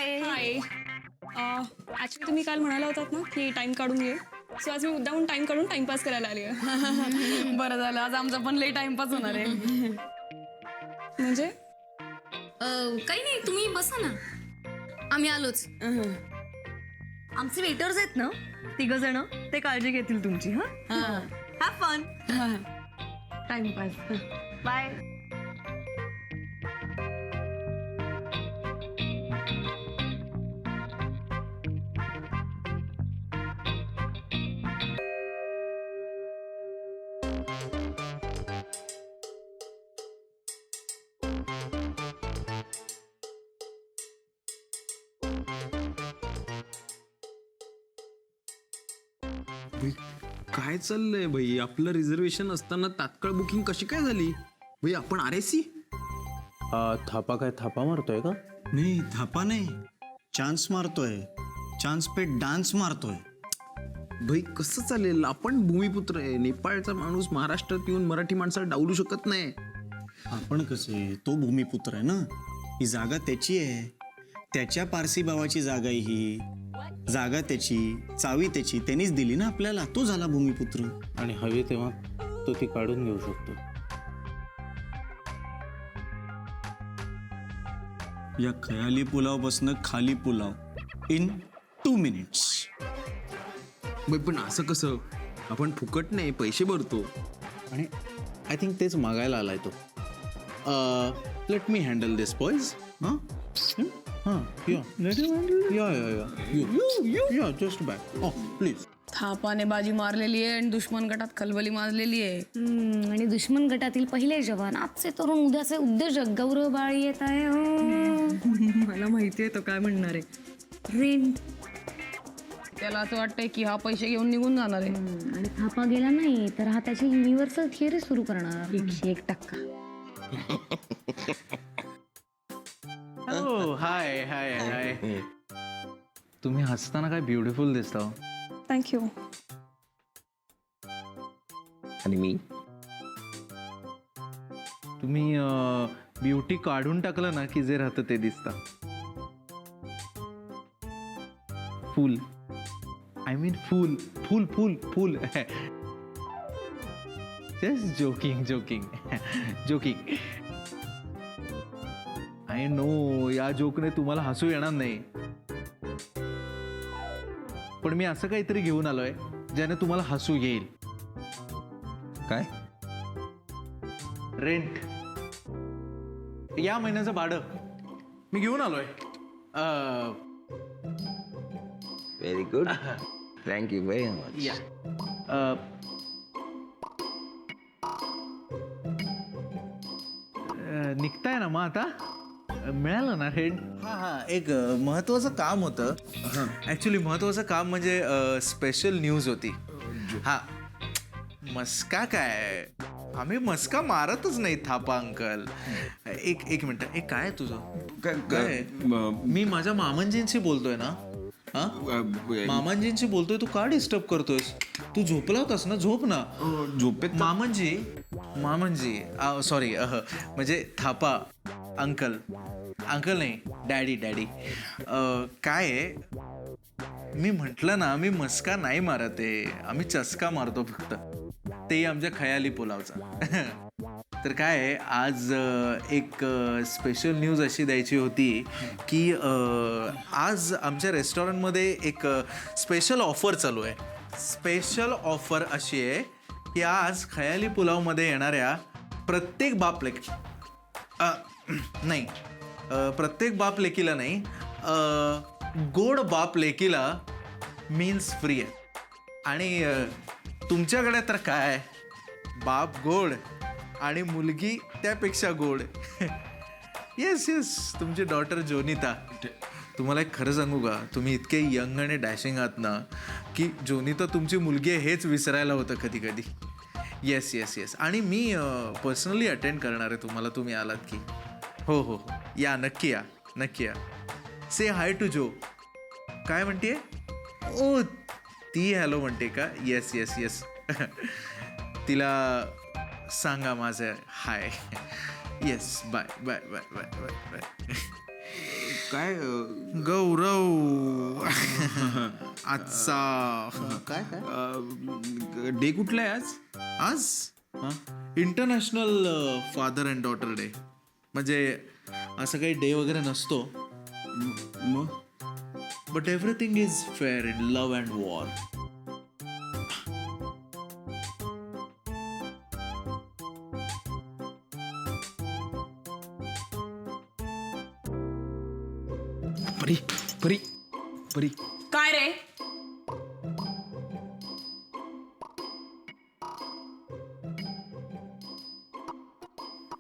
हाय. Actually तुम्ही काल म्हणाला होतात ना की टाइम काढून ये, सो आज मी मुद्दामून टाइम काढून टाइमपास करायला आली आहे. बरं झालं, आज आमचा पण लई टाइमपास होणार आहे. म्हणजे काही नाही, तुम्ही बसा ना, आम्ही आलोच. आमचे वेटर्स आहेत ना 3 जण, ते काळजी घेतील तुमची. Have fun. टाइमपास. बाय. काय चाललंय भाई? आपलं रिझर्वेशन असताना तात्काळ बुकिंग कशी काय झाली भाई? आपण RSC? थापा काय थापा मारतोय का? नाही, थापा नाही, चान्स मारतोय. चान्स पे डान्स मारतोय. भाई कसं चालेल? आपण भूमिपुत्र आहे. नेपाळचा माणूस महाराष्ट्रात येऊन मराठी माणसाला डावलू शकत नाही. आपण कसे, तो भूमिपुत्र आहे ना, ही जागा त्याची आहे. त्याच्या पारसी भावाची जागा आहे ही. जागा त्याची, चावी त्याची, त्यांनीच दिली ना आपल्याला. तो झाला भूमिपुत्र. आणि हवे तेव्हा तो ती काढून घेऊ शकतो. या खयाली पुलावपासून खाली पुलाव इन 2 मिनिट्स. भाई पण असं कसं? आपण फुकट नाही, पैसे भरतो. आणि आय थिंक तेच मागायला आलाय तो. लेट मी हँडल दिस बॉयज. हां हां, या जस्ट बॅक. प्लीज. थापाने बाजी मारलेली आहे आणि दुश्मन गटात खलबली माजलेली आहे. आणि दुश्मन गटातील पहिले जवान, आजचे तरुण, उद्याचे उद्योजक गौरव बाळ येत आहे. मला माहिती आहे तो काय म्हणणार आहे. रेंट. त्याला असं वाटतंय की हा पैसे घेऊन निघून जाणार आहे. आणि थापा गेला नाही तर हा त्याची युनिव्हर्सल थिअरी सुरू करणार. 101%. हो, हाय हाय हाय. तुम्ही हसताना काय ब्युटिफुल दिसता. थँक्यू. आणि मी तुम्ही ब्युटी काढून टाकलं ना की जे राहतं ते दिसतं. फुल, I mean full full full full. Just joking joking joking. I know या जोकने तुम्हाला हसू येणार नाही, पण मी असं काहीतरी घेऊन आलोय ज्याने तुम्हाला हसू येईल. काय? रेंट. या महिन्याचं भाडं मी घेऊन आलोय. Very good. Thank you very much. या निघताय ना मग आता? मिळालं ना रेंट? हां हां, एक महत्त्वाचं काम होतं. ॲक्च्युली महत्त्वाचं काम म्हणजे स्पेशल न्यूज होती. हां, मस्का काय, आम्ही मस्का मारतच नाही थापा अंकल. एक मिनिट. काय आहे तुझं? काय? मी माझ्या मामांजींशी बोलतोय ना. हा, मामांजींशी बोलतोय. तू का डिस्टर्ब करतोयस? तू झोपला होतास ना, झोप ना. झोपेत मामांजी सॉरी, म्हणजे थापा अंकल नाही, डॅडी. काय आहे, मी म्हटलं ना, आम्ही मस्का नाही मारत आहे, आम्ही चस्का मारतो फक्त, तेही आमच्या खयाली पुलावचा. तर काय आहे, आज एक स्पेशल न्यूज अशी द्यायची होती की आज आमच्या रेस्टॉरंटमध्ये एक स्पेशल ऑफर चालू आहे. स्पेशल ऑफर अशी आहे की आज खयाली पुलावमध्ये येणाऱ्या प्रत्येक प्रत्येक बाप लेकीला नाही, गोड बाप लेकीला मील्स फ्री आहे. आणि तुमच्याकडे तर काय, बाप गोड आणि मुलगी त्यापेक्षा गोड. येस, तुमची डॉटर जोनिता. तुम्हाला एक खरं सांगू का, तुम्ही इतके यंग आणि डॅशिंग आहात ना की जोनिता तुमची मुलगी आहे हेच विसरायला होतं कधी कधी. येस. आणि मी पर्सनली अटेंड करणार आहे तुम्हाला, तुम्ही आलात की. हो, या, नक्की या. से हाय टू जो. काय म्हणते? ओ, ती हॅलो म्हणते का? येस. तिला सांगा माझं हाय. Yes, bye. काय गौरव आजचा काय डे कुठला आहे आज? आज international father and daughter day. म्हणजे असं काही डे वगैरे नसतो, मग but everything is fair in love and war. परी परी परी काय रे?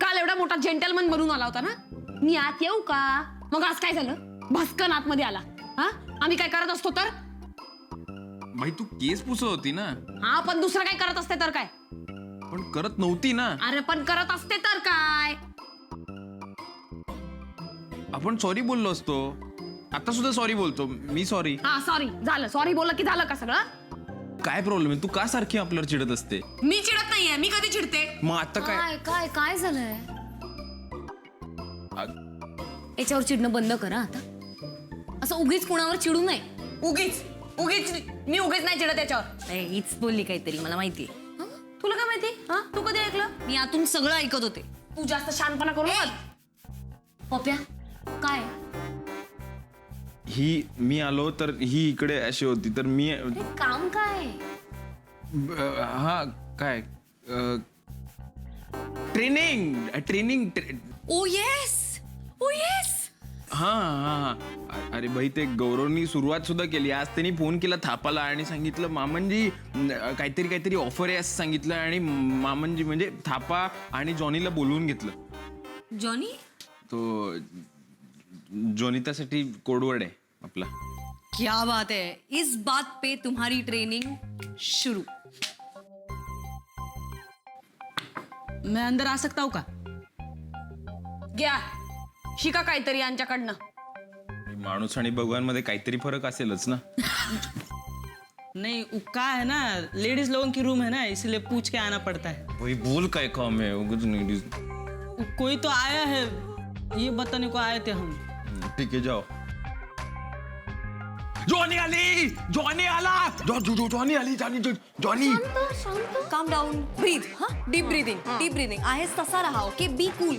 काल एवढा मोठा जेंटलमन बनून आला होता ना, मी आत येऊ का? मग आज काय झालं? भस्कन आतमध्ये आला. हा, आम्ही काय करत असतो तर? भाई तू केस पुसत होती ना, हा, पण दुसरं काय करत असते तर काय? पण करत नव्हती ना. अरे पण करत असते तर काय? आपण सॉरी बोललो असतो. आता सुद्धा सॉरी बोलतो मी. सॉरी. हा, सॉरी झालं. सॉरी बोललं की झालं का सगळं? काय प्रॉब्लेम आहे? तू का सारखी आपल्यावर चिडत असते? मी चिडत नाहीये. मी कधी चिडते? मग आता काय? काय काय काय झालंय? आ- याच्यावर चिडणं बंद करा आता. असं उगीच कुणावर चिडू नये. उगीच मी उगीच नाही चिडत त्याच्यावर. हीच बोलली काहीतरी, मला माहितीये. तुला काय माहिती? हा, तू कधी ऐकलं? मी आतून सगळं ऐकत होते. तू जास्त शानपणा करू नका. पप्या काय? ही मी आलो तर ही इकडे अशी होती तर मी अरे काम काय? हा काय ट्रेनिंग ओ येस, ओ येस. हा हा. अरे भाई ते गौरवनी सुरुवात सुद्धा केली. आज त्यांनी फोन केला थापाला आणि सांगितलं मामनजी काहीतरी ऑफर आहे असं सांगितलं. आणि मामनजी म्हणजे थापा आणि जॉनीला बोलवून घेतलं. जॉनी? तो जोनितासाठी कोडवर्ड आहे आपला. क्या बात है. इस बात पे तुम्हारी ट्रेनिंग शुरू. मैं अंदर आ सकता हूँ का? घ्या शिका काहीतरी यांच्याकडनं. माणूस आणि भगवान मध्ये काहीतरी फरक असेलच ना. नहीं वो का है ना, लेडीज लोगों की रूम है ना, इसलिए पूछ के आना पड़ता है. भाई बोल काय काम है उगाच नहीं. कोई तो आया है, ये बताने को आए थे हम. ठीक है जाओ. जॉनी आला. जॉनी आली. Johnny calm down. ब्रीथ. हा, डीप ब्रीदिंग. आहेस तसा राहा. Okay, be cool,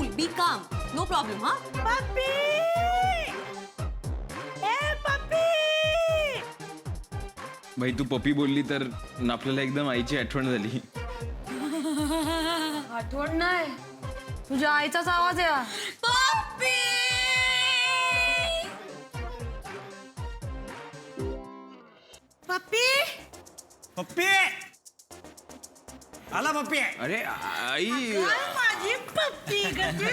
be calm. No problem. हा, भाई तू पप्पी बोलली तर आपल्याला एकदम आईची आठवण झाली. आठवण नाही, तुझ्या आईचाच आवाज आहे. पप्पी. पप्पी आला पप्पी. अरे आई माझी पप्पी गटू,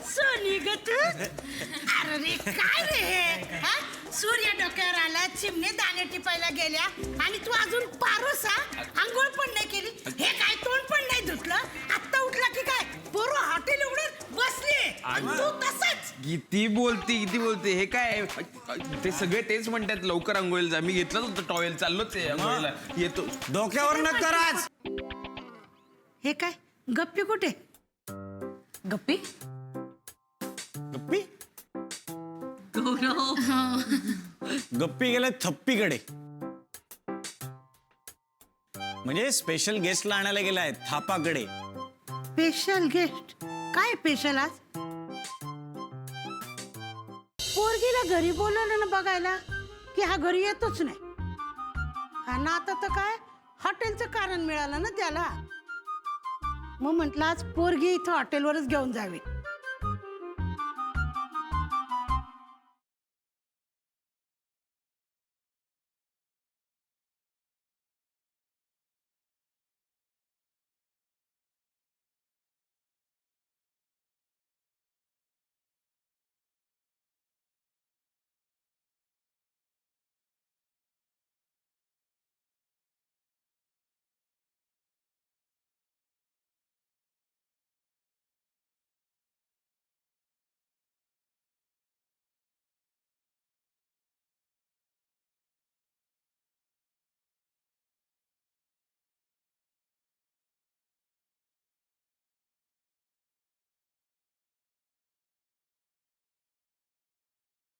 सोनी गटू. अरे रे काय रे हे? हा? सूर्य डोक्यावर आला, चिमणे दाणे टिपायला गेल्या आणि तू अजून पारोसा आंघोळ पण नाही केली. हे काय तोंड पण नाही धुतलं. आत्ता उठला की काय पोरं हॉटेल उघडून बसले आणि तू तसंच. किती बोलते हे काय? ते सगळे तेच म्हणतात लवकर आंघोळीला जा. मी घेतलंच होतं टॉवेल, चाललोच आहे आंघोळीला. येतो. डोक्यावर न कराच. हे काय गप्पी कुठे? गप्पी. गप्पी गप्पी गेले थप्पीकडे. म्हणजे स्पेशल गेस्टला आणायला गेलाय थापाकडे. Special guest? काय स्पेशल आज? पोरगीला घरी बोलवलं ना बघायला की हा घरी येतोच नाही. आणि आता तर काय हॉटेलचं कारण मिळालं ना त्याला. मग म्हटलं आज पोरगी इथं हॉटेलवरच घेऊन जावी.